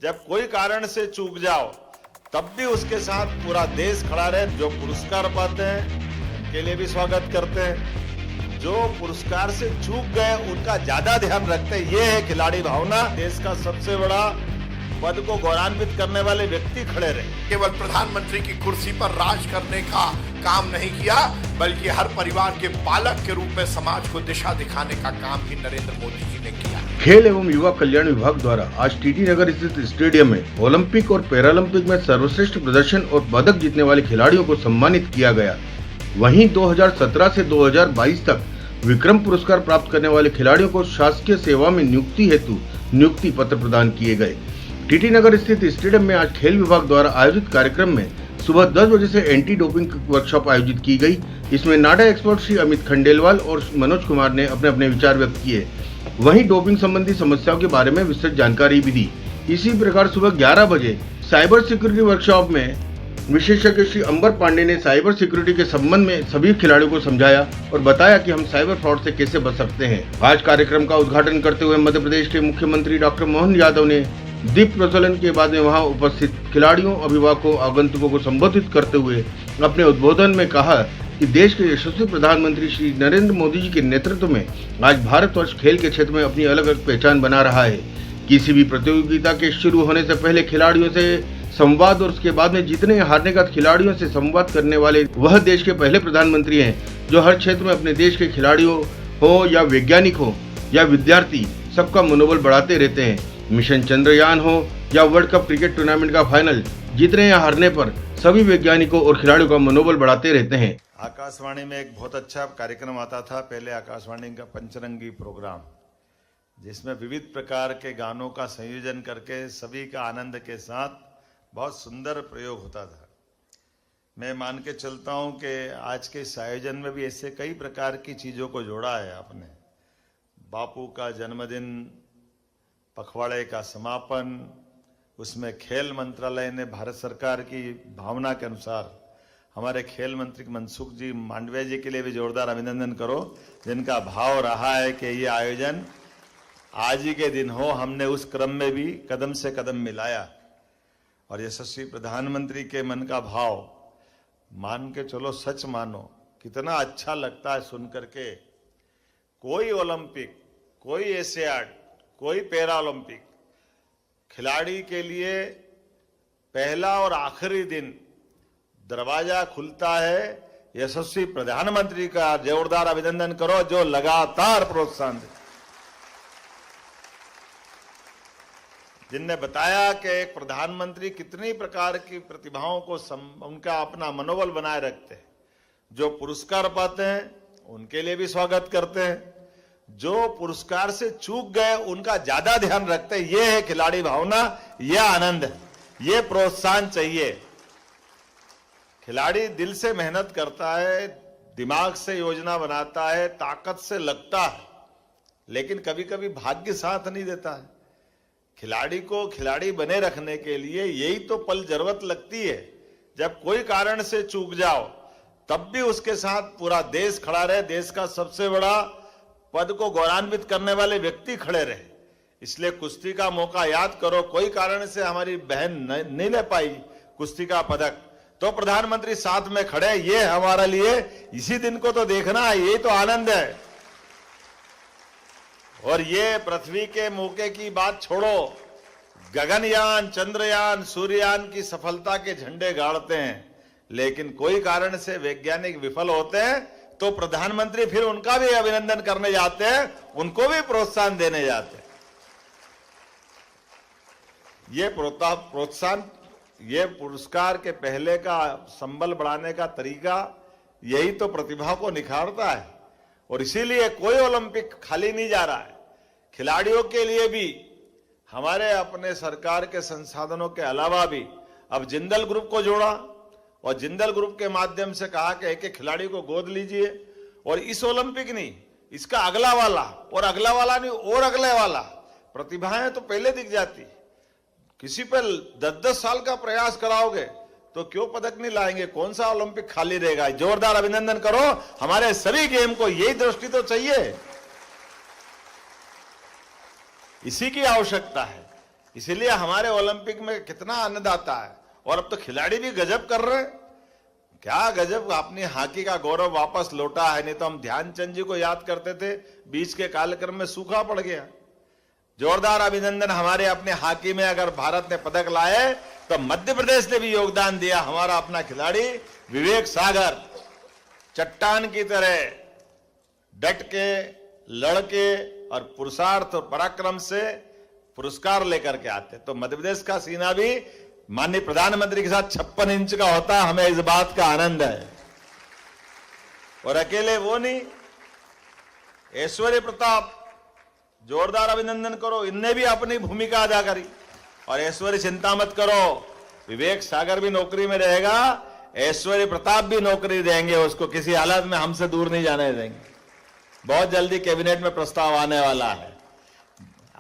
जब कोई कारण से चूक जाओ तब भी उसके साथ पूरा देश खड़ा रहे। जो पुरस्कार पाते हैं उनके लिए भी स्वागत करते हैं, जो पुरस्कार से चूक गए उनका ज्यादा ध्यान रखते हैं। ये है खिलाड़ी भावना। देश का सबसे बड़ा पद को गौरवान्वित करने वाले व्यक्ति खड़े रहे। केवल प्रधानमंत्री की कुर्सी पर राज करने का काम नहीं किया, बल्कि हर परिवार के पालक के रूप में समाज को दिशा दिखाने का काम भी नरेंद्र मोदी जी ने किया। खेल एवं युवा कल्याण विभाग द्वारा आज टीटी नगर स्थित स्टेडियम में ओलंपिक और पैरालंपिक में सर्वश्रेष्ठ प्रदर्शन और पदक जीतने वाले खिलाड़ियों को सम्मानित किया गया। वहीं 2017 से 2022 तक विक्रम पुरस्कार प्राप्त करने वाले खिलाड़ियों को शासकीय सेवा में नियुक्ति हेतु नियुक्ति पत्र प्रदान किए गए। टीटी नगर स्थित स्टेडियम में आज खेल विभाग द्वारा आयोजित कार्यक्रम में सुबह 10 बजे से एंटी डोपिंग वर्कशॉप आयोजित की गई। इसमें नाडा एक्सपर्ट श्री अमित खंडेलवाल और मनोज कुमार ने अपने अपने विचार व्यक्त किए। वहीं डोपिंग संबंधी समस्याओं के बारे में विस्तृत जानकारी भी दी। इसी प्रकार सुबह 11 बजे साइबर सिक्योरिटी वर्कशॉप में विशेषज्ञ श्री अंबर पांडे ने साइबर सिक्योरिटी के संबंध में सभी खिलाड़ियों को समझाया और बताया कि हम साइबर फ्रॉड से कैसे बच सकते हैं। आज कार्यक्रम का उद्घाटन करते हुए मध्य प्रदेश के मुख्यमंत्री डॉक्टर मोहन यादव ने दीप प्रज्वलन के बाद में वहां उपस्थित खिलाड़ियों, अभिभावकों, आगंतुकों को संबोधित करते हुए अपने उद्बोधन में कहा कि देश के यशस्वी प्रधानमंत्री श्री नरेंद्र मोदी जी के नेतृत्व में आज भारतवर्ष खेल के क्षेत्र में अपनी अलग अलग पहचान बना रहा है। किसी भी प्रतियोगिता के शुरू होने से पहले खिलाड़ियों से संवाद और उसके बाद में जीतने या हारने का खिलाड़ियों से संवाद करने वाले वह देश के पहले प्रधानमंत्री हैं जो हर क्षेत्र में अपने देश के खिलाड़ियों हो या वैज्ञानिक हो या विद्यार्थी सबका मनोबल बढ़ाते रहते हैं। मिशन चंद्रयान हो या वर्ल्ड कप क्रिकेट टूर्नामेंट का फाइनल, जीतने या हारने पर सभी वैज्ञानिकों और खिलाड़ियों का मनोबल बढ़ाते रहते हैं। आकाशवाणी में एक बहुत अच्छा कार्यक्रम आता था पहले, आकाशवाणी का पंचरंगी प्रोग्राम, जिसमें विविध प्रकार के गानों का संयोजन करके सभी का आनंद के साथ बहुत सुंदर प्रयोग होता था। मैं मान के चलता हूं कि आज के इस आयोजन में भी ऐसे कई प्रकार की चीजों को जोड़ा है आपने। बापू का जन्मदिन, पखवाड़े का समापन, उसमें खेल मंत्रालय ने भारत सरकार की भावना के अनुसार हमारे खेल मंत्री मनसुख जी मांडविया जी के लिए भी जोरदार अभिनंदन करो, जिनका भाव रहा है कि ये आयोजन आज ही के दिन हो। हमने उस क्रम में भी कदम से कदम मिलाया और यशस्वी प्रधानमंत्री के मन का भाव मान के चलो, सच मानो, कितना अच्छा लगता है सुन करके। कोई ओलंपिक, कोई एशियाड, कोई पैरा ओलंपिक खिलाड़ी के लिए पहला और आखिरी दिन दरवाजा खुलता है यशस्वी प्रधानमंत्री का। जोरदार अभिनंदन करो जो लगातार प्रोत्साहन दे, जिनने बताया कि एक प्रधानमंत्री कितनी प्रकार की प्रतिभाओं को उनका अपना मनोबल बनाए रखते हैं। जो पुरस्कार पाते हैं उनके लिए भी स्वागत करते हैं, जो पुरस्कार से चूक गए उनका ज्यादा ध्यान रखते हैं। ये है खिलाड़ी भावना, ये आनंद है, ये प्रोत्साहन चाहिए। खिलाड़ी दिल से मेहनत करता है, दिमाग से योजना बनाता है, ताकत से लगता है, लेकिन कभी कभी भाग्य साथ नहीं देता है। खिलाड़ी को खिलाड़ी बने रखने के लिए यही तो पल जरूरत लगती है। जब कोई कारण से चूक जाओ तब भी उसके साथ पूरा देश खड़ा रहे। देश का सबसे बड़ा पद को गौरवान्वित करने वाले व्यक्ति खड़े रहे। इसलिए कुश्ती का मौका याद करो, कोई कारण से हमारी बहन नहीं ले पाई कुश्ती का पदक, तो प्रधानमंत्री साथ में खड़े। ये हमारे लिए इसी दिन को तो देखना है, यही तो आनंद है। और ये पृथ्वी के मौके की बात छोड़ो, गगनयान, चंद्रयान, सूर्ययान की सफलता के झंडे गाड़ते हैं, लेकिन कोई कारण से वैज्ञानिक विफल होते हैं तो प्रधानमंत्री फिर उनका भी अभिनंदन करने जाते हैं, उनको भी प्रोत्साहन देने जाते हैं। ये प्रोत्साहन, ये पुरस्कार के पहले का संबल बढ़ाने का तरीका यही तो प्रतिभा को निखारता है। और इसीलिए कोई ओलंपिक खाली नहीं जा रहा है। खिलाड़ियों के लिए भी हमारे अपने सरकार के संसाधनों के अलावा भी अब जिंदल ग्रुप को जोड़ा और जिंदल ग्रुप के माध्यम से कहा कि एक एक खिलाड़ी को गोद लीजिए और इस ओलंपिक नहीं, इसका अगला वाला और अगला वाला नहीं और अगले वाला। प्रतिभाएं तो पहले दिख जाती, किसी पर 10-10 साल का प्रयास कराओगे तो क्यों पदक नहीं लाएंगे, कौन सा ओलंपिक खाली रहेगा। जोरदार अभिनंदन करो, हमारे सभी गेम को यही दृष्टि तो चाहिए, इसी की आवश्यकता है। इसीलिए हमारे ओलंपिक में कितना आनंद आता है। और अब तो खिलाड़ी भी गजब कर रहे हैं, क्या गजब, अपनी हॉकी का गौरव वापस लौटा है। नहीं तो हम ध्यानचंद जी को याद करते थे, बीच के कालक्रम में सूखा पड़ गया। जोरदार अभिनंदन हमारे अपने हॉकी में। अगर भारत ने पदक लाए तो मध्य प्रदेश ने भी योगदान दिया। हमारा अपना खिलाड़ी विवेक सागर चट्टान की तरह डट के लड़के और पुरुषार्थ और पराक्रम से पुरस्कार लेकर के आते। तो मध्य प्रदेश का सीना भी माननीय प्रधानमंत्री के साथ 56 इंच का होता है, हमें इस बात का आनंद है। और अकेले वो नहीं, ऐश्वर्य प्रताप, जोरदार अभिनंदन करो, इनने भी अपनी भूमिका अदा करी। और ऐश्वर्य चिंता मत करो, विवेक सागर भी नौकरी में रहेगा, ऐश्वर्य प्रताप भी नौकरी देंगे, उसको किसी हालत में हमसे दूर नहीं जाने देंगे। बहुत जल्दी कैबिनेट में प्रस्ताव आने वाला है।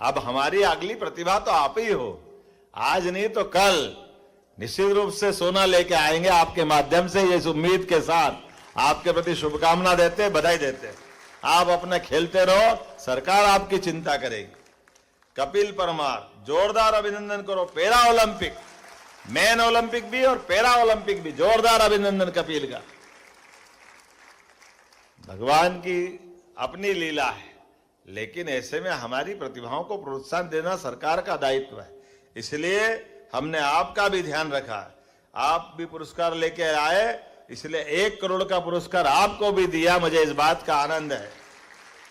अब हमारी अगली प्रतिभा तो आप ही हो, आज नहीं तो कल निश्चित रूप से सोना लेके आएंगे आपके माध्यम से। इस उम्मीद के साथ आपके प्रति शुभकामना देते, बधाई देते। आप अपने खेलते रहो, सरकार आपकी चिंता करेगी। कपिल परमार, जोरदार अभिनंदन करो। पैरा ओलंपिक, मैन ओलंपिक भी और पैरा ओलंपिक भी, जोरदार अभिनंदन कपिल का। भगवान की अपनी लीला है, लेकिन ऐसे में हमारी प्रतिभाओं को प्रोत्साहन देना सरकार का दायित्व है। इसलिए हमने आपका भी ध्यान रखा। आप भी पुरस्कार लेके आए, इसलिए 1 करोड़ का पुरस्कार आपको भी दिया। मुझे इस बात का आनंद है।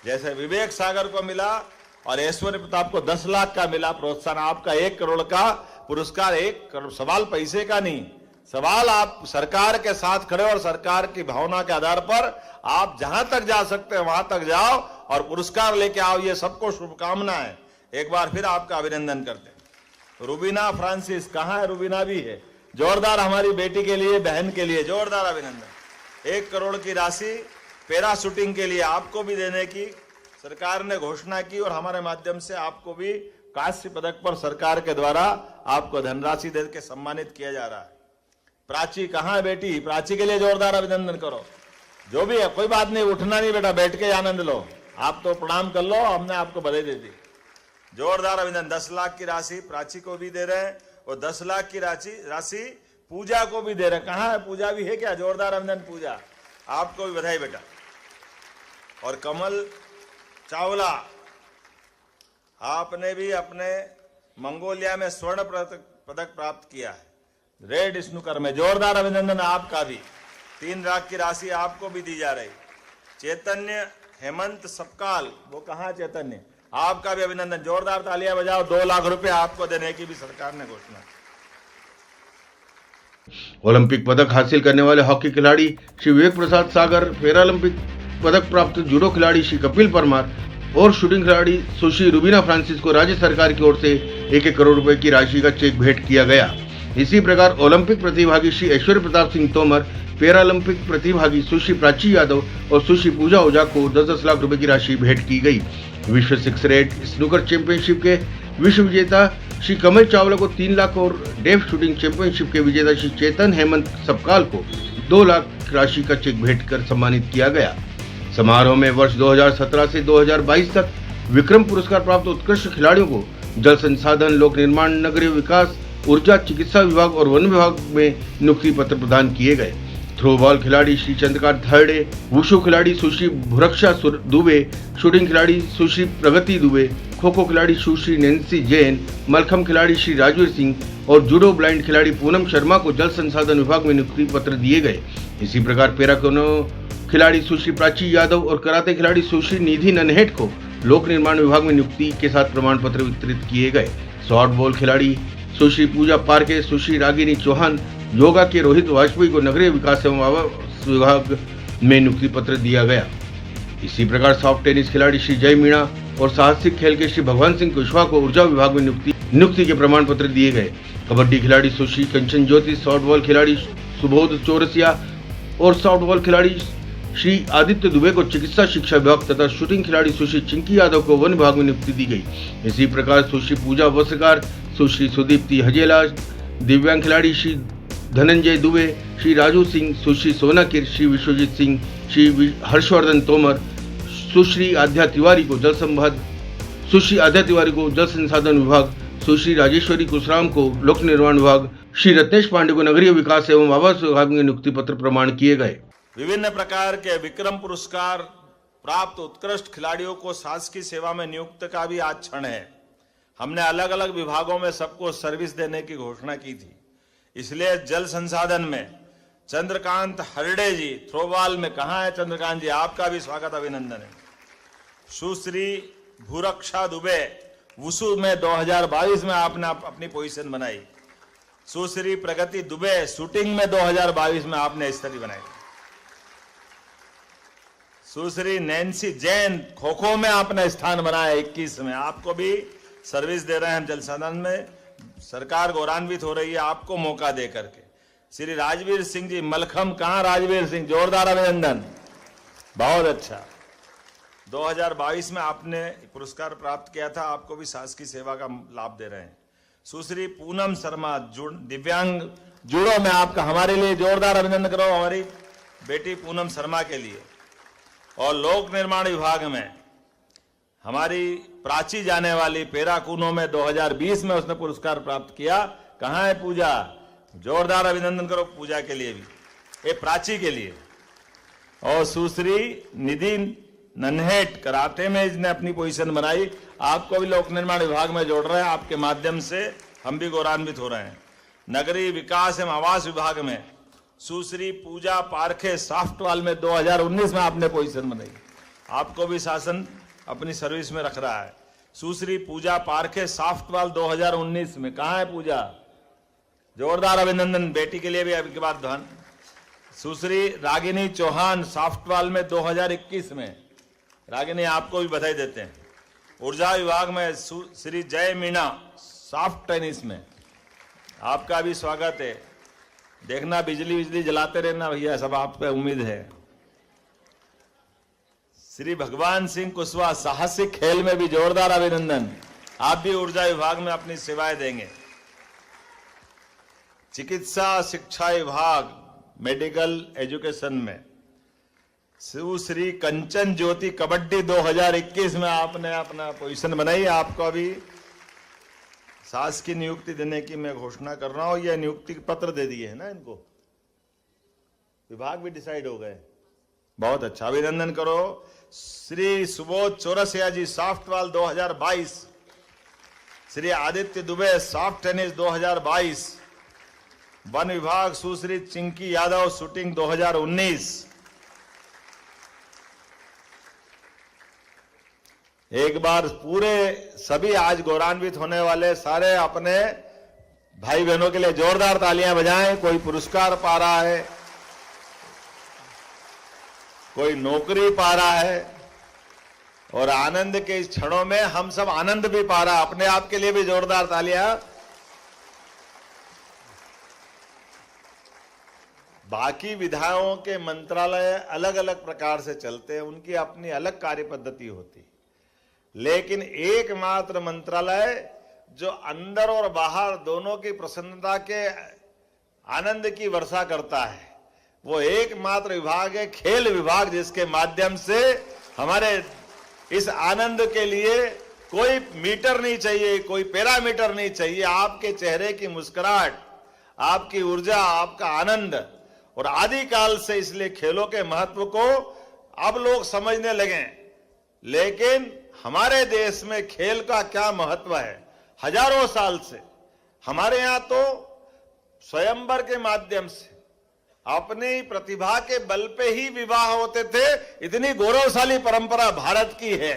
जैसे विवेक सागर को मिला और ऐश्वर्य प्रताप को 10 लाख का मिला प्रोत्साहन, आपका 1 करोड़ का पुरस्कार। 1 करोड़ सवाल पैसे का नहीं, सवाल आप सरकार के साथ खड़े और सरकार की भावना के आधार पर आप जहां तक जा सकते हैं वहां तक जाओ और पुरस्कार लेके आओ। ये सबको शुभकामना है। एक बार फिर आपका अभिनंदन करते हैं। रुबीना फ्रांसिस, कहां है? रुबीना भी है। जोरदार हमारी बेटी के लिए, बहन के लिए जोरदार अभिनंदन। 1 करोड़ की राशि पैरा शूटिंग के लिए आपको भी देने की सरकार ने घोषणा की और हमारे माध्यम से आपको भी कांस्य पदक पर सरकार के द्वारा आपको धनराशि देकर सम्मानित किया जा रहा है। प्राची, कहां है बेटी? प्राची के लिए जोरदार अभिनंदन करो। जो भी है, कोई बात नहीं, उठना नहीं बेटा, बैठ के आनंद लो। आप तो प्रणाम कर लो, हमने आपको बधाई दे दी। जोरदार अभिनंदन। 10 लाख की राशि प्राची को भी दे रहे हैं और 10 लाख की राशि पूजा को भी दे रहे हैं। कहां है पूजा? भी है क्या? जोरदार अभिनंदन पूजा, आपको भी बधाई बेटा। और कमल चावला, आपने भी अपने मंगोलिया में स्वर्ण पदक प्राप्त किया है रेड स्नूकर में। जोरदार अभिनंदन आपका भी। 3 लाख की राशि आपको भी दी जा रही। चैतन्य हेमंत सपकाल, वो कहाँ चैतन्य? आपका भी अभिनंदन, जोरदार तालियां बजाओ। 2 लाख रुपए आपको देने की भी सरकार ने घोषणा की। ओलंपिक पदक हासिल करने वाले हॉकी खिलाड़ी श्री विवेक प्रसाद सागर, पैरालंपिक पदक प्राप्त जूडो खिलाड़ी श्री कपिल परमार और शूटिंग खिलाड़ी सुश्री रुबीना फ्रांसिस को राज्य सरकार की ओर से 1-1 करोड़ रुपए की राशि का चेक भेंट किया गया। इसी प्रकार ओलंपिक प्रतिभागी श्री ऐश्वर्य प्रताप सिंह तोमर, पैरालंपिक प्रतिभागी सुश्री प्राची यादव और सुश्री पूजा ओझा को 10-10 लाख रुपए की राशि भेंट की गई। विश्व 6 रेड स्नूकर चैंपियनशिप के विश्व विजेता श्री कमल चावला को 3 लाख और डेफ शूटिंग चैंपियनशिप के विजेता श्री चेतन हेमंत सपकाल को 2 लाख राशि का चेक भेंट कर सम्मानित किया गया। समारोह में वर्ष 2017 से 2022 तक विक्रम पुरस्कार प्राप्त उत्कृष्ट खिलाड़ियों को जल संसाधन, लोक निर्माण, नगरीय विकास, ऊर्जा, चिकित्सा विभाग और वन विभाग में नियुक्ति पत्र प्रदान किए गए। थ्रोबॉल खिलाड़ी श्री चंद्रकांत थर्डे, वुशु खिलाड़ी सुश्री भुरक्षा दुबे, शूटिंग खिलाड़ी सुश्री प्रगति दुबे, खो खो खिलाड़ी सुश्री नैन्सी जैन, मलखम खिलाड़ी श्री राजवीर सिंह और जूडो ब्लाइंड खिलाड़ी पूनम शर्मा को जल संसाधन विभाग में नियुक्ति पत्र दिए गए। इसी प्रकार पैराकोनो खिलाड़ी सुश्री प्राची यादव और कराटे खिलाड़ी सुश्री निधि नन्हेट को लोक निर्माण विभाग में नियुक्ति के साथ प्रमाण पत्र वितरित किए गए। सॉफ्ट बॉल खिलाड़ी सुश्री पूजा पारके, सुश्री रागिनी चौहान, योगा के रोहित वाजपेयी को नगरीय विकास एवं आवास विभाग में नियुक्ति पत्र दिया गया। इसी प्रकार सॉफ्ट टेनिस खिलाड़ी श्री जय मीणा और साहसिक खेल के श्री भगवान सिंह कुशवाहा को ऊर्जा विभाग में नियुक्ति के प्रमाण पत्र दिए गए। कबड्डी खिलाड़ी सुश्री कंचन ज्योति, सॉफ्टबॉल खिलाड़ी सुबोध चौरसिया और सॉफ्टबॉल खिलाड़ी श्री आदित्य दुबे को चिकित्सा शिक्षा विभाग तथा शूटिंग खिलाड़ी सुश्री चिंकी यादव को वन विभाग में नियुक्ति दी गई। इसी प्रकार सुश्री पूजा वस्त्रकार, सुश्री सुदीप्ति हजेला, दिव्यांग खिलाड़ी श्री धनंजय दुबे, श्री राजू सिंह, सुश्री सोना किर, श्री विश्वजीत सिंह, श्री हर्षवर्धन तोमर, सुश्री आध्या तिवारी को जल संसाधन विभाग, सुश्री राजेश्वरी कुशराम को लोक निर्माण विभाग, श्री रत्नेश पांडे को नगरीय विकास एवं आवास विभाग में नियुक्ति पत्र प्रमाण किए गए। विभिन्न प्रकार के विक्रम पुरस्कार प्राप्त उत्कृष्ट खिलाड़ियों को शासकीय सेवा में नियुक्त का भी आज क्षण है। हमने अलग अलग विभागों में सबको सर्विस देने की घोषणा की थी। इसलिए जल संसाधन में चंद्रकांत हरडे जी थ्रोबाल में, कहाँ है चंद्रकांत जी, आपका भी स्वागत अभिनंदन है। सुश्री भूरक्षा दुबे वुसु में 2022 में आपने अपनी पोजीशन बनाई। सुश्री प्रगति दुबे शूटिंग में 2022 में आपने स्तरीय बनाई। सुश्री नैन्सी जैन खो खो में आपने स्थान बनाया 21 में, आपको भी सर्विस दे रहे हैं जल संसाधन में। सरकार गौरवान्वित हो रही है आपको मौका दे करके। श्री राजवीर सिंह जी मलखम, कहां राजवीर सिंह, जोरदार अभिनंदन, बहुत अच्छा। 2022 में आपने पुरस्कार प्राप्त किया था, आपको भी शासकीय सेवा का लाभ दे रहे हैं। सुश्री पूनम शर्मा दिव्यांग जुड़ो में आपका, हमारे लिए जोरदार अभिनंदन करो हमारी बेटी पूनम शर्मा के लिए। और लोक निर्माण विभाग में हमारी प्राची जाने वाली पेराकूनो में 2020 में उसने पुरस्कार प्राप्त किया। कहां है पूजा, जोरदार अभिनंदन करो पूजा के लिए भी, ये प्राची के लिए। और सुश्री निधि नन्हेट कराटे में इसने अपनी पोजीशन बनाई, आपको भी लोक निर्माण विभाग में जोड़ रहे हैं, आपके माध्यम से हम भी गौरवान्वित हो रहे हैं। नगरीय विकास एवं आवास विभाग में सुश्री पूजा पारखे सॉफ्टवाल में 2019 में आपने पोजीशन बनाई, आपको भी शासन अपनी सर्विस में रख रहा है। सुश्री पूजा पारखे सॉफ्टवाल 2019 में, कहां है पूजा, जोरदार अभिनंदन, बेटी के लिए भी अभी के बाद धन। सुश्री रागिनी चौहान सॉफ्टवाल में 2021 में, रागिनी आपको भी बधाई देते हैं। ऊर्जा विभाग में श्री जय मीणा सॉफ्ट टेनिस में, आपका भी स्वागत है। देखना बिजली जलाते रहना भैया, सब आप पे उम्मीद है। श्री भगवान सिंह कुशवाहा साहसिक खेल में भी जोरदार अभिनंदन, आप भी ऊर्जा विभाग में अपनी सेवाएं देंगे। चिकित्सा शिक्षा विभाग मेडिकल एजुकेशन में सुश्री कंचन ज्योति कबड्डी 2021 में आपने अपना पोजीशन बनाई, आपको अभी शासकीय नियुक्ति देने की मैं घोषणा कर रहा हूं। यह नियुक्ति पत्र दे दिए है ना इनको, विभाग भी डिसाइड हो गए, बहुत अच्छा, अभिनंदन करो। Shri Subodh Chaurasia ji softball 2022, Shri Aditya Dubey soft tennis 2022, वन विभाग सुश्री चिंकी यादव शूटिंग 2019। एक बार पूरे सभी आज गौरवान्वित होने वाले सारे अपने भाई बहनों के लिए जोरदार तालियां बजाएं। कोई पुरस्कार पा रहा है, कोई नौकरी पा रहा है, और आनंद के इस क्षणों में हम सब आनंद भी पा रहा है। अपने आप के लिए भी जोरदार तालियां। बाकी विधायकों के मंत्रालय अलग अलग प्रकार से चलते हैं, उनकी अपनी अलग कार्य पद्धति होती है, लेकिन एकमात्र मंत्रालय जो अंदर और बाहर दोनों की प्रसन्नता के आनंद की वर्षा करता है, वो एकमात्र विभाग है खेल विभाग, जिसके माध्यम से हमारे इस आनंद के लिए कोई मीटर नहीं चाहिए, कोई पैरामीटर नहीं चाहिए। आपके चेहरे की मुस्कुराहट, आपकी ऊर्जा, आपका आनंद, और आदिकाल से इसलिए खेलों के महत्व को अब लोग समझने लगे। लेकिन हमारे देश में खेल का क्या महत्व है, हजारों साल से हमारे यहां तो स्वयंवर के माध्यम से अपनी प्रतिभा के बल पे ही विवाह होते थे। इतनी गौरवशाली परंपरा भारत की है,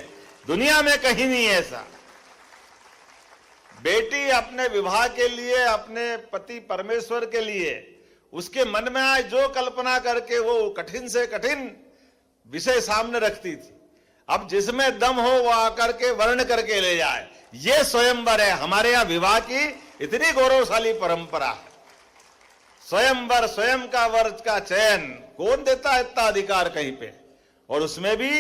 दुनिया में कहीं नहीं है ऐसा। बेटी अपने विवाह के लिए, अपने पति परमेश्वर के लिए, उसके मन में आए जो कल्पना करके वो कठिन से कठिन विषय सामने रखती थी। अब जिसमें दम हो वो आकर के वर्ण करके ले जाए, ये स्वयंवर है। हमारे यहां विवाह की इतनी गौरवशाली परंपरा है। स्वयंवर, स्वयं का वर का चयन कौन देता है इतना अधिकार कहीं पे, और उसमें भी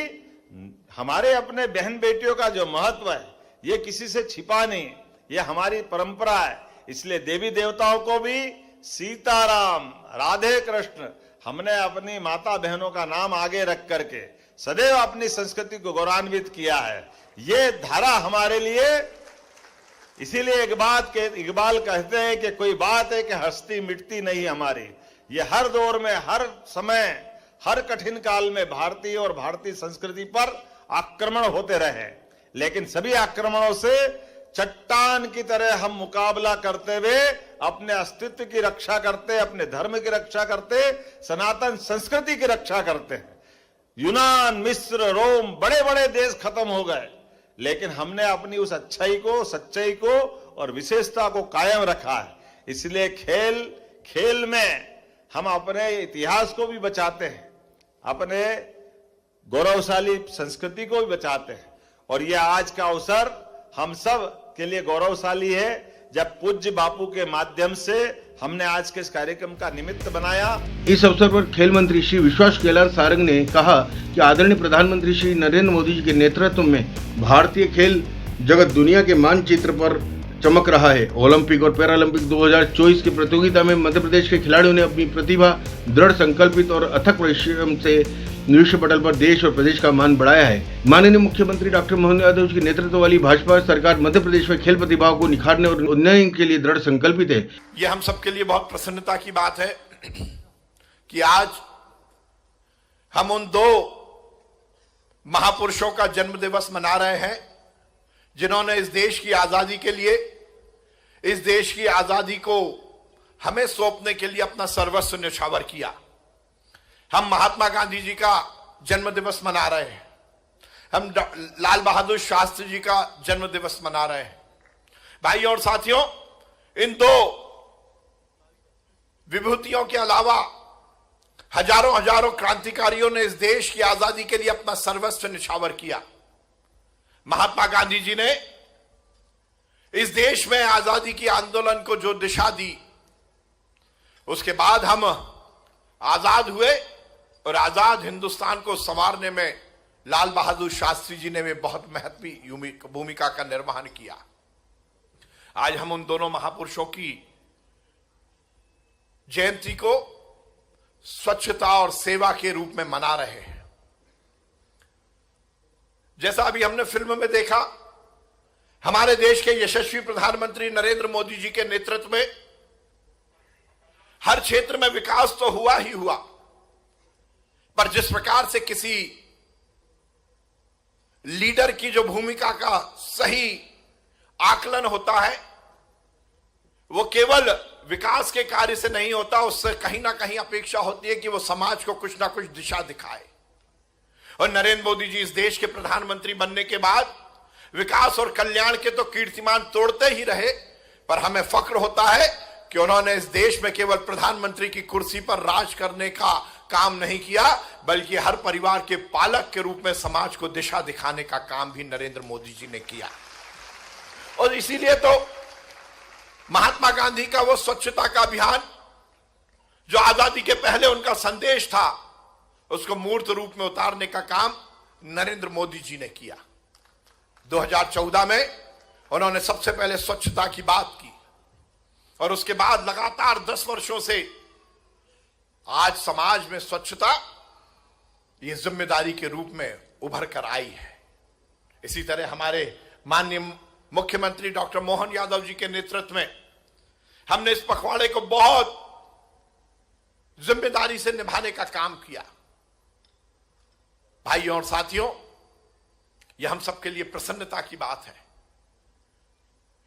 हमारे अपने बहन बेटियों का जो महत्व है ये किसी से छिपा नहीं, ये हमारी परंपरा है। इसलिए देवी देवताओं को भी सीताराम, राधे कृष्ण, हमने अपनी माता बहनों का नाम आगे रख करके सदैव अपनी संस्कृति को गौरवान्वित किया है। ये धारा हमारे लिए इसीलिए इकबाल कहते हैं कि कोई बात है कि हस्ती मिटती नहीं हमारी। ये हर दौर में, हर समय, हर कठिन काल में भारतीय और भारतीय संस्कृति पर आक्रमण होते रहे, लेकिन सभी आक्रमणों से चट्टान की तरह हम मुकाबला करते हुए अपने अस्तित्व की रक्षा करते, अपने धर्म की रक्षा करते, सनातन संस्कृति की रक्षा करते हैं। यूनान, मिस्र, रोम, बड़े बड़े देश खत्म हो गए, लेकिन हमने अपनी उस अच्छाई को, सच्चाई को और विशेषता को कायम रखा है। इसलिए खेल में हम अपने इतिहास को भी बचाते हैं, अपने गौरवशाली संस्कृति को भी बचाते हैं। और यह आज का अवसर हम सब के लिए गौरवशाली है, जब पूज्य बापू के माध्यम से हमने आज के इस कार्यक्रम का निमित्त बनाया। इस अवसर पर खेल मंत्री श्री विश्वास कैलाश सारंग ने कहा कि आदरणीय प्रधानमंत्री श्री नरेंद्र मोदी जी के नेतृत्व में भारतीय खेल जगत दुनिया के मानचित्र पर चमक रहा है। ओलंपिक और पैरालंपिक 2024 की प्रतियोगिता में मध्य प्रदेश के खिलाड़ियों ने अपनी प्रतिभा, दृढ़ संकल्पित और अथक परिश्रम से विश्व पटल पर देश और प्रदेश का मान बढ़ाया है। माननीय मुख्यमंत्री डॉक्टर मोहन यादव जी के नेतृत्व वाली भाजपा सरकार मध्य प्रदेश में खेल प्रतिभाओं को निखारने और उन्नयन के लिए दृढ़ संकल्पित है। यह हम सबके लिए बहुत प्रसन्नता की बात है कि आज हम उन दो महापुरुषों का जन्म दिवस मना रहे हैं, जिन्होंने इस देश की आजादी के लिए, इस देश की आजादी को हमें सौंपने के लिए अपना सर्वस्व न्यौछावर किया। हम महात्मा गांधी जी का जन्म दिवस मना रहे हैं, हम लाल बहादुर शास्त्री जी का जन्म दिवस मना रहे हैं। भाइयों और साथियों, इन दो विभूतियों के अलावा हजारों हजारों क्रांतिकारियों ने इस देश की आजादी के लिए अपना सर्वस्व न्यौछावर किया। महात्मा गांधी जी ने इस देश में आजादी की आंदोलन को जो दिशा दी, उसके बाद हम आजाद हुए और आजाद हिंदुस्तान को संवारने में लाल बहादुर शास्त्री जी ने भी बहुत महत्वपूर्ण भूमिका का निर्वहन किया। आज हम उन दोनों महापुरुषों की जयंती को स्वच्छता और सेवा के रूप में मना रहे हैं। जैसा अभी हमने फिल्म में देखा, हमारे देश के यशस्वी प्रधानमंत्री नरेंद्र मोदी जी के नेतृत्व में हर क्षेत्र में विकास तो हुआ ही हुआ, पर जिस प्रकार से किसी लीडर की जो भूमिका का सही आकलन होता है, वो केवल विकास के कार्य से नहीं होता, उससे कहीं ना कहीं अपेक्षा होती है कि वो समाज को कुछ ना कुछ दिशा दिखाए। और नरेंद्र मोदी जी इस देश के प्रधानमंत्री बनने के बाद विकास और कल्याण के तो कीर्तिमान तोड़ते ही रहे, पर हमें फक्र होता है कि उन्होंने इस देश में केवल प्रधानमंत्री की कुर्सी पर राज करने का काम नहीं किया, बल्कि हर परिवार के पालक के रूप में समाज को दिशा दिखाने का काम भी नरेंद्र मोदी जी ने किया। और इसीलिए तो महात्मा गांधी का वो स्वच्छता का अभियान, जो आजादी के पहले उनका संदेश था, उसको मूर्त रूप में उतारने का काम नरेंद्र मोदी जी ने किया। 2014 में उन्होंने सबसे पहले स्वच्छता की बात की, और उसके बाद लगातार 10 वर्षों से आज समाज में स्वच्छता ये जिम्मेदारी के रूप में उभर कर आई है। इसी तरह हमारे माननीय मुख्यमंत्री डॉक्टर मोहन यादव जी के नेतृत्व में हमने इस पखवाड़े को बहुत जिम्मेदारी से निभाने का काम किया। भाइयों और साथियों, यह हम सबके लिए प्रसन्नता की बात है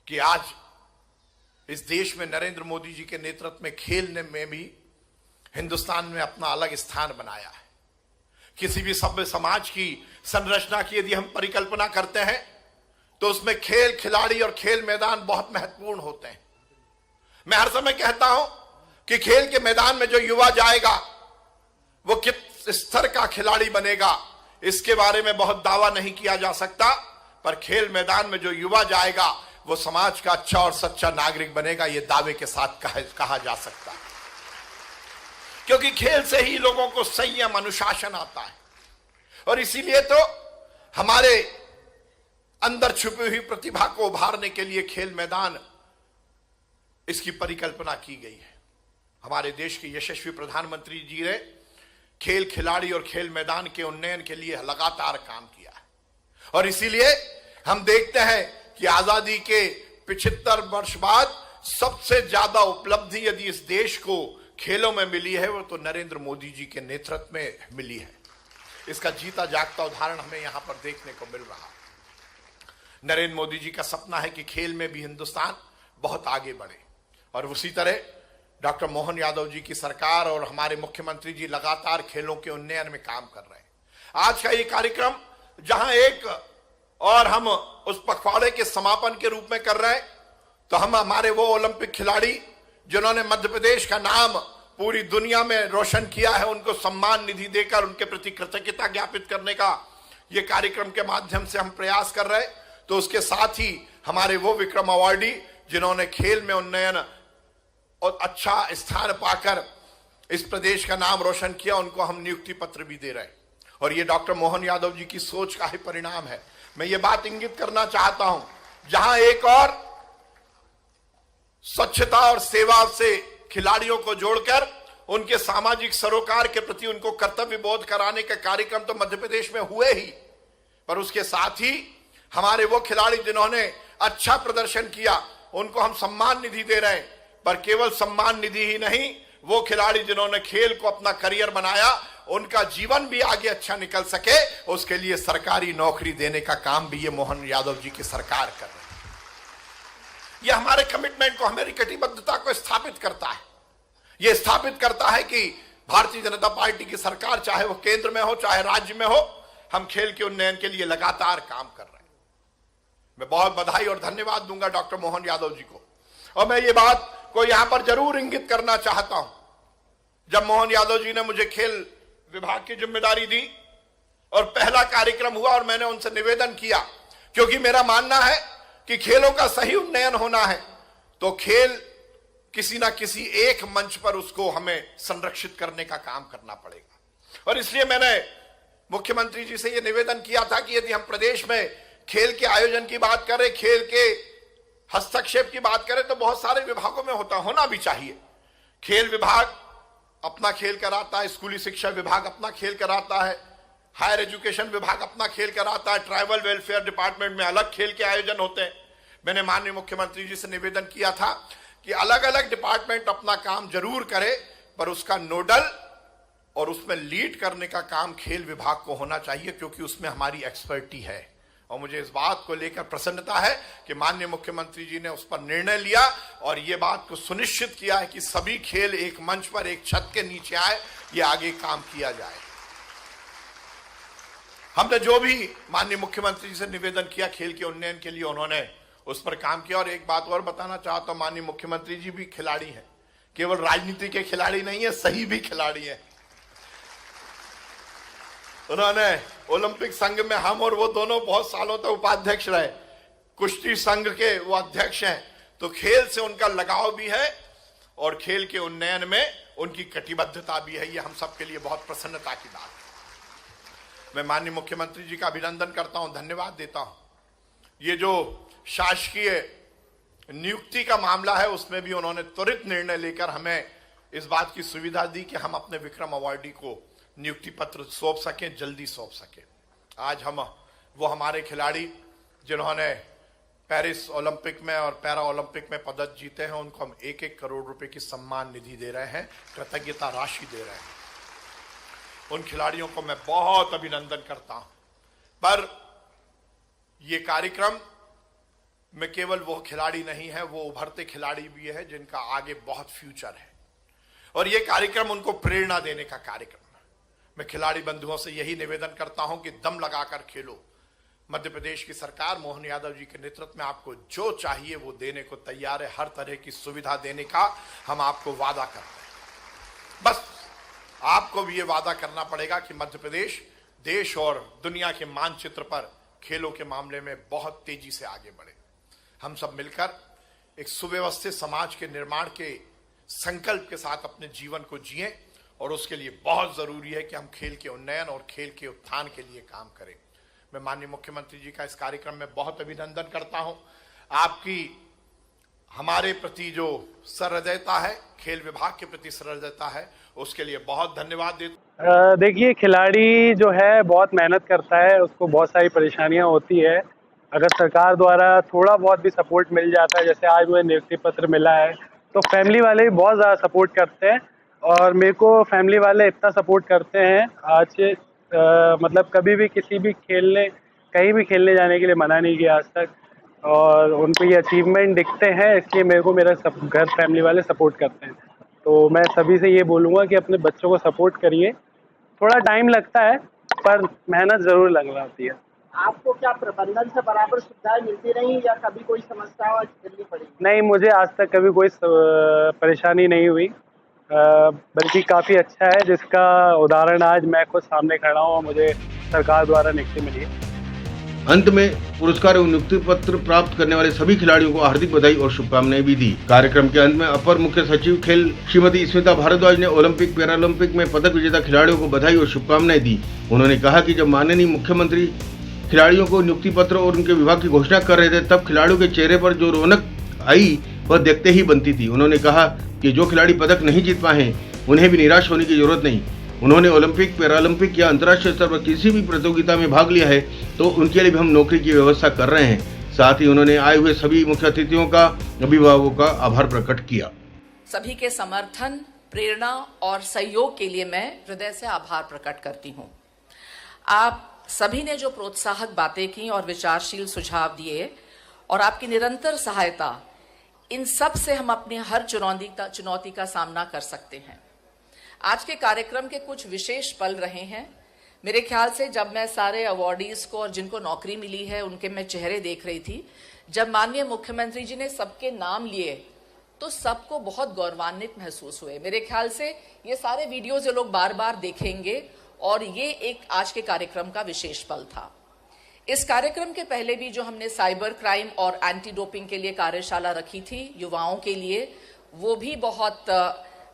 कि आज इस देश में नरेंद्र मोदी जी के नेतृत्व में खेलने में भी हिंदुस्तान में अपना अलग स्थान बनाया है। किसी भी सभ्य समाज की संरचना की यदि हम परिकल्पना करते हैं, तो उसमें खेल खिलाड़ी और खेल मैदान बहुत महत्वपूर्ण होते हैं। मैं हर समय कहता हूं कि खेल के मैदान में जो युवा जाएगा, वो किस स्तर का खिलाड़ी बनेगा, इसके बारे में बहुत दावा नहीं किया जा सकता, पर खेल मैदान में जो युवा जाएगा, वो समाज का अच्छा और सच्चा नागरिक बनेगा, ये दावे के साथ कहा जा सकता है। क्योंकि खेल से ही लोगों को संयम, अनुशासन आता है। और इसीलिए तो हमारे अंदर छुपी हुई प्रतिभा को उभारने के लिए खेल मैदान, इसकी परिकल्पना की गई है। हमारे देश के यशस्वी प्रधानमंत्री जी ने खेल खिलाड़ी और खेल मैदान के उन्नयन के लिए लगातार काम किया है। और इसीलिए हम देखते हैं कि आजादी के 75 वर्ष बाद सबसे ज्यादा उपलब्धि यदि इस देश को खेलों में मिली है वो तो नरेंद्र मोदी जी के नेतृत्व में मिली है। इसका जीता जागता उदाहरण हमें यहां पर देखने को मिल रहा। नरेंद्र मोदी जी का सपना है कि खेल में भी हिंदुस्तान बहुत आगे बढ़े और उसी तरह डॉक्टर मोहन यादव जी की सरकार और हमारे मुख्यमंत्री जी लगातार खेलों के उन्नयन में काम कर रहे हैं। आज का ये कार्यक्रम जहां एक और हम उस पखवाड़े के समापन के रूप में कर रहे हैं, तो हम हमारे वो ओलंपिक खिलाड़ी जिन्होंने मध्य प्रदेश का नाम पूरी दुनिया में रोशन किया है, उनको सम्मान निधि देकर उनके प्रति कृतज्ञता ज्ञापित करने का ये कार्यक्रम के माध्यम से हम प्रयास कर रहे हैं। तो उसके साथ ही हमारे वो विक्रम अवार्डी जिन्होंने खेल में उन्नयन और अच्छा स्थान पाकर इस प्रदेश का नाम रोशन किया, उनको हम नियुक्ति पत्र भी दे रहे हैं और ये डॉक्टर मोहन यादव जी की सोच का ही परिणाम है। मैं ये बात इंगित करना चाहता हूं, जहां एक और स्वच्छता और सेवा से खिलाड़ियों को जोड़कर उनके सामाजिक सरोकार के प्रति उनको कर्तव्य बोध कराने के कार्यक्रम तो मध्य प्रदेश में हुए ही, पर उसके साथ ही हमारे वो खिलाड़ी जिन्होंने अच्छा प्रदर्शन किया उनको हम सम्मान निधि दे रहे हैं। पर केवल सम्मान निधि ही नहीं, वो खिलाड़ी जिन्होंने खेल को अपना करियर बनाया उनका जीवन भी आगे अच्छा निकल सके, उसके लिए सरकारी नौकरी देने का काम भी ये मोहन यादव जी की सरकार कर रही है। ये हमारे कमिटमेंट को, हमारी कटिबद्धता को स्थापित करता है। ये स्थापित करता है कि भारतीय जनता पार्टी की सरकार चाहे वो केंद्र में हो चाहे राज्य में हो, हम खेल के उन्नयन के लिए लगातार काम कर रहे हैं। मैं बहुत बधाई और धन्यवाद दूंगा डॉक्टर मोहन यादव जी को। और मैं ये बात को यहां पर जरूर इंगित करना चाहता हूं, जब मोहन यादव जी ने मुझे खेल विभाग की जिम्मेदारी दी और पहला कार्यक्रम हुआ और मैंने उनसे निवेदन किया, क्योंकि मेरा मानना है कि खेलों का सही उन्नयन होना है तो खेल किसी ना किसी एक मंच पर उसको हमें संरक्षित करने का काम करना पड़ेगा। और इसलिए मैंने मुख्यमंत्री जी से यह निवेदन किया था कि यदि हम प्रदेश में खेल के आयोजन की बात करें, खेल के हस्तक्षेप की बात करें, तो बहुत सारे विभागों में होना भी चाहिए। खेल विभाग अपना खेल कराता है, स्कूली शिक्षा विभाग अपना खेल कराता है, हायर एजुकेशन विभाग अपना खेल कराता है, ट्राइबल वेलफेयर डिपार्टमेंट में अलग खेल के आयोजन होते हैं। मैंने माननीय मुख्यमंत्री जी से निवेदन किया था कि अलग अलग डिपार्टमेंट अपना काम जरूर करे, पर उसका नोडल और उसमें लीड करने का काम खेल विभाग को होना चाहिए, क्योंकि उसमें हमारी एक्सपर्टी है। और मुझे इस बात को लेकर प्रसन्नता है कि माननीय मुख्यमंत्री जी ने उस पर निर्णय लिया और ये बात को सुनिश्चित किया है कि सभी खेल एक मंच पर एक छत के नीचे आए, ये आगे काम किया जाए। हमने जो भी माननीय मुख्यमंत्री जी से निवेदन किया खेल के उन्नयन के लिए, उन्होंने उस पर काम किया। और एक बात और बताना चाहता हूं, माननीय मुख्यमंत्री जी भी खिलाड़ी हैं, केवल राजनीति के खिलाड़ी नहीं है, सही भी खिलाड़ी हैं। उन्होंने ओलंपिक संघ में हम और वो दोनों बहुत सालों तक उपाध्यक्ष रहे, कुश्ती संघ के वो अध्यक्ष हैं, तो खेल से उनका लगाव भी है और खेल के उन्नयन में उनकी कटिबद्धता भी है। ये हम सबके लिए बहुत प्रसन्नता की बात है। मैं माननीय मुख्यमंत्री जी का अभिनंदन करता हूं, धन्यवाद देता हूं। ये जो शासकीय नियुक्ति का मामला है उसमें भी उन्होंने त्वरित निर्णय लेकर हमें इस बात की सुविधा दी कि हम अपने विक्रम अवार्डी को नियुक्ति पत्र सौंप सकें, जल्दी सौंप सकें। आज हम वो हमारे खिलाड़ी जिन्होंने पेरिस ओलंपिक में और पैरा ओलंपिक में पदक जीते हैं, उनको हम 1-1 करोड़ रुपए की सम्मान निधि दे रहे हैं, कृतज्ञता राशि दे रहे हैं। उन खिलाड़ियों को मैं बहुत अभिनंदन करता हूं। पर यह कार्यक्रम में केवल वो खिलाड़ी नहीं है, वो उभरते खिलाड़ी भी है जिनका आगे बहुत फ्यूचर है, और यह कार्यक्रम उनको प्रेरणा देने का कार्यक्रम है। मैं खिलाड़ी बंधुओं से यही निवेदन करता हूं कि दम लगाकर खेलो। मध्य प्रदेश की सरकार मोहन यादव जी के नेतृत्व में आपको जो चाहिए वो देने को तैयार है। हर तरह की सुविधा देने का हम आपको वादा करते हैं। बस आपको भी ये वादा करना पड़ेगा कि मध्य प्रदेश देश और दुनिया के मानचित्र पर खेलों के मामले में बहुत तेजी से आगे बढ़े। हम सब मिलकर एक सुव्यवस्थित समाज के निर्माण के संकल्प के साथ अपने जीवन को जिएं, और उसके लिए बहुत जरूरी है कि हम खेल के उन्नयन और खेल के उत्थान के लिए काम करें। मैं माननीय मुख्यमंत्री जी का इस कार्यक्रम में बहुत अभिनंदन करता हूं। आपकी हमारे प्रति जो सहृदयता है, खेल विभाग के प्रति सहृदयता है, उसके लिए बहुत धन्यवाद देता हूं। देखिए, खिलाड़ी जो है बहुत मेहनत करता है, उसको बहुत सारी परेशानियां होती है, अगर सरकार द्वारा थोड़ा बहुत भी सपोर्ट मिल जाता है, जैसे आज मुझे नियुक्ति पत्र मिला है, तो फैमिली वाले भी बहुत ज़्यादा सपोर्ट करते हैं। और मेरे को फैमिली वाले इतना सपोर्ट करते हैं आज मतलब कभी भी किसी भी कहीं भी खेलने जाने के लिए मना नहीं किया आज तक। और उनको ये अचीवमेंट दिखते हैं, इसलिए मेरे को मेरा घर फैमिली वाले सपोर्ट करते हैं। तो मैं सभी से ये बोलूँगा कि अपने बच्चों को सपोर्ट करिए। थोड़ा टाइम लगता है पर मेहनत ज़रूर लगती है। आपको क्या प्रबंधन से बराबर सुविधाएं मिलती रही या कभी कोई समस्या झेलनी पड़ी? नहीं, मुझे आज तक कभी कोई परेशानी नहीं हुई, बल्कि काफ़ी अच्छा है, जिसका उदाहरण आज मैं खुद सामने खड़ा हूँ और मुझे सरकार द्वारा नियुक्ति मिली है। अंत में पुरस्कार एवं नियुक्ति पत्र प्राप्त करने वाले सभी खिलाड़ियों को हार्दिक बधाई और शुभकामनाएं भी दी। कार्यक्रम के अंत में अपर मुख्य सचिव खेल श्रीमती स्मिता भारद्वाज ने ओलंपिक पैरालंपिक में पदक विजेता खिलाड़ियों को बधाई और शुभकामनाएं दी। उन्होंने कहा कि जब माननीय मुख्यमंत्री खिलाड़ियों को नियुक्ति पत्र और उनके विभाग की घोषणा कर रहे थे, तब खिलाड़ियों के चेहरे पर जो रौनक आई वह देखते ही बनती थी। उन्होंने कहा कि जो खिलाड़ी पदक नहीं जीत पाए उन्हें भी निराश होने की जरूरत नहीं। उन्होंने ओलंपिक पैरालंपिक या अंतर्राष्ट्रीय स्तर पर किसी भी प्रतियोगिता में भाग लिया है तो उनके लिए भी हम नौकरी की व्यवस्था कर रहे हैं। साथ ही उन्होंने आए हुए सभी मुख्य अतिथियों का, अभिभावकों का आभार प्रकट किया। सभी के समर्थन, प्रेरणा और सहयोग के लिए मैं हृदय से आभार प्रकट करती हूँ। आप सभी ने जो प्रोत्साहक बातें की और विचारशील सुझाव दिए और आपकी निरंतर सहायता, इन सब से हम अपनी हर चुनौती का सामना कर सकते हैं। आज के कार्यक्रम के कुछ विशेष पल रहे हैं। मेरे ख्याल से जब मैं सारे अवॉर्डीज को और जिनको नौकरी मिली है उनके मैं चेहरे देख रही थी, जब माननीय मुख्यमंत्री जी ने सबके नाम लिए तो सबको बहुत गौरवान्वित महसूस हुए। मेरे ख्याल से ये सारे वीडियोज ये लोग बार बार देखेंगे और ये एक आज के कार्यक्रम का विशेष पल था। इस कार्यक्रम के पहले भी जो हमने साइबर क्राइम और एंटी डोपिंग के लिए कार्यशाला रखी थी युवाओं के लिए, वो भी बहुत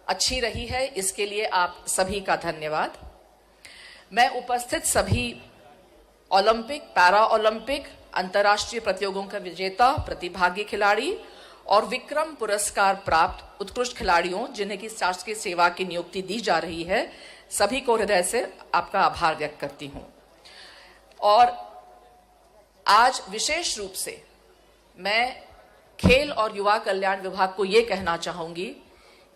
अच्छी रही है। इसके लिए आप सभी का धन्यवाद। मैं उपस्थित सभी ओलंपिक, पैरा ओलंपिक, अंतर्राष्ट्रीय प्रतियोगिताओं का विजेता, प्रतिभागी खिलाड़ी और विक्रम पुरस्कार प्राप्त उत्कृष्ट खिलाड़ियों जिन्हें की शासकीय सेवा की नियुक्ति दी जा रही है, सभी को हृदय से आपका आभार व्यक्त करती हूं। और आज विशेष रूप से मैं खेल और युवा कल्याण विभाग को यह कहना चाहूंगी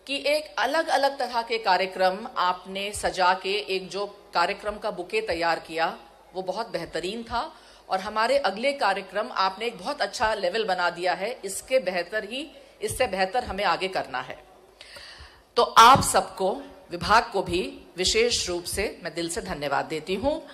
कि एक अलग अलग तरह के कार्यक्रम आपने सजा के एक जो कार्यक्रम का बुके तैयार किया वो बहुत बेहतरीन था और हमारे अगले कार्यक्रम आपने एक बहुत अच्छा लेवल बना दिया है। इससे बेहतर हमें आगे करना है। तो आप सबको, विभाग को भी विशेष रूप से मैं दिल से धन्यवाद देती हूं।